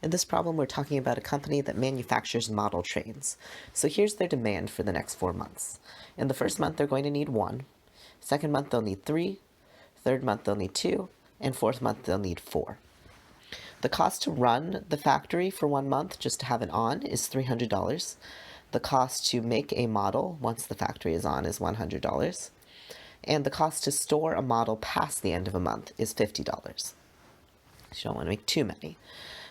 In this problem, we're talking about a company that manufactures model trains. So here's their demand for the next 4 months. In the first month, they're going to need 1. Second month, they'll need 3. Third month, they'll need 2. And fourth month, they'll need 4. The cost to run the factory for 1 month, just to have it on, is $300. The cost to make a model once the factory is on is $100. And the cost to store a model past the end of a month is $50. You don't want to make too many.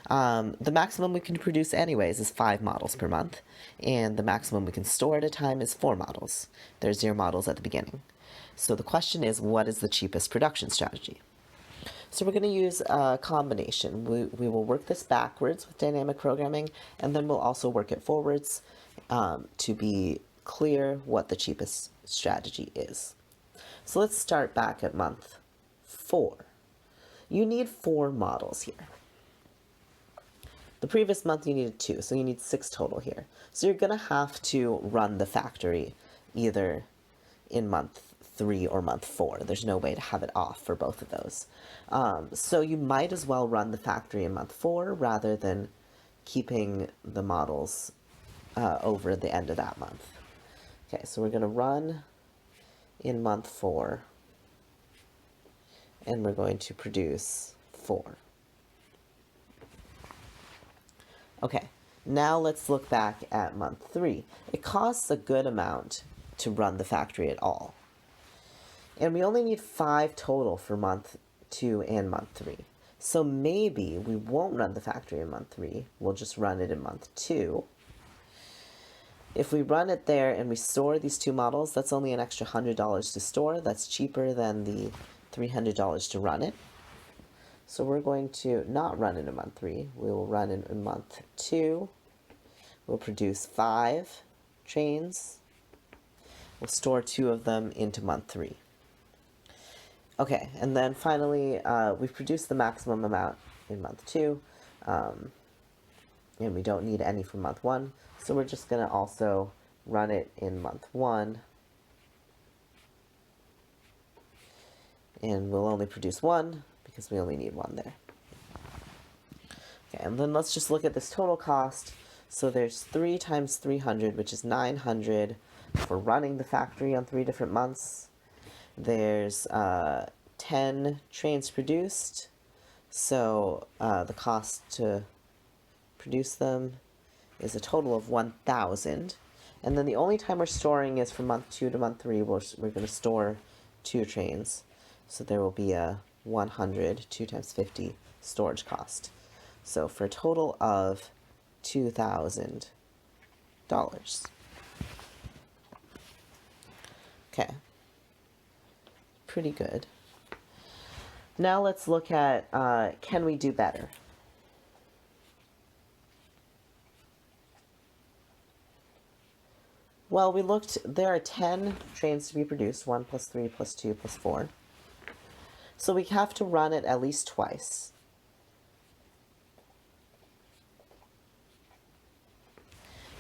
The maximum we can produce anyways is 5 models per month, and the maximum we can store at a time is 4 models. There's 0 models at the beginning. So the question is, what is the cheapest production strategy? So we're going to use a combination. We will work this backwards with dynamic programming, and then we'll also work it forwards to be clear what the cheapest strategy is. So let's start back at month 4. You need 4 models here. The previous month you needed 2, so you need 6 total here. So you're going to have to run the factory either in month 3 or month 4. There's no way to have it off for both of those. So you might as well run the factory in month 4 rather than keeping the models over the end of that month. Okay, so we're going to run in month 4, and we're going to produce 4. Okay, now let's look back at month 3. It costs a good amount to run the factory at all. And we only need 5 total for month 2 and month 3. So maybe we won't run the factory in month 3. We'll just run it in month 2. If we run it there and we store these 2 models, that's only an extra $100 to store. That's cheaper than the $300 to run it. So we're going to not run it in month 3. We will run it in month 2. We'll produce 5 trains. We'll store 2 of them into month 3. Okay, and then finally, we've produced the maximum amount in month 2. And we don't need any for month 1. So we're just going to also run it in month 1. And we'll only produce 1, because we only need 1 there. Okay, and then let's just look at this total cost. So there's 3 times 300, which is 900 for running the factory on 3 different months. There's 10 trains produced, so the cost to produce them is a total of 1,000. And then the only time we're storing is from month 2 to month 3. We're going to store 2 trains. So there will be a 100, 2 times 50 storage cost. So for a total of $2,000. Okay. Pretty good. Now let's look at, can we do better? Well, we looked, there are 10 trains to be produced, 1 plus 3 plus 2 plus 4. So we have to run it at least twice.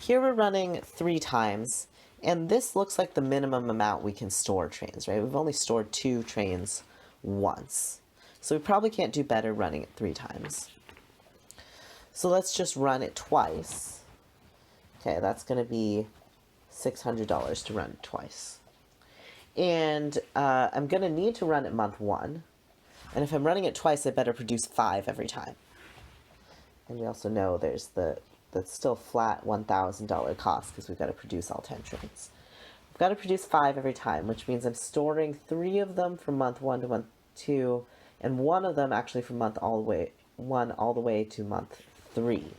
Here we're running 3 times, and this looks like the minimum amount we can store trains, right? We've only stored 2 trains once. So we probably can't do better running it 3 times. So let's just run it twice. Okay, that's going to be $600 to run it twice. And I'm going to need to run it month 1. And if I'm running it twice, I better produce 5 every time. And we also know there's the still flat $1,000 cost because we've got to produce all 10 trains. I've got to produce 5 every time, which means I'm storing 3 of them from month 1 to month 2, and 1 of them actually from month 1 all the way to month 3.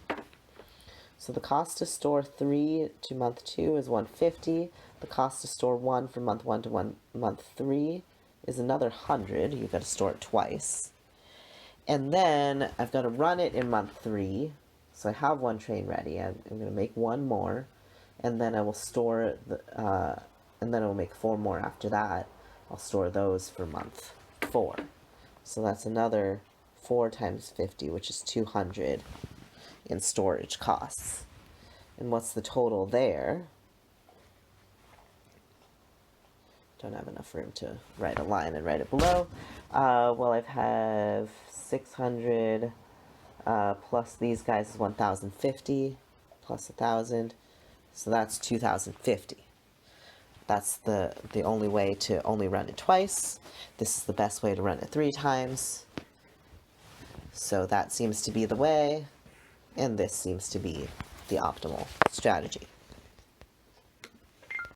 So the cost to store 3 to month 2 is $150. The cost to store 1 from month 1 to month 3 is another $100. You've got to store it twice. And then I've got to run it in month 3. So I have 1 train ready. I'm going to make 1 more, and then I will store and then I will make 4 more after that. I'll store those for month 4. So that's another 4 times 50, which is 200 in storage costs. And what's the total there? Don't have enough room to write a line and write it below. Well, I have 600 plus these guys is 1050 plus 1000, so that's 2050. That's the only way to only run it twice. This is the best way to run it 3 times. So that seems to be the way, and this seems to be the optimal strategy.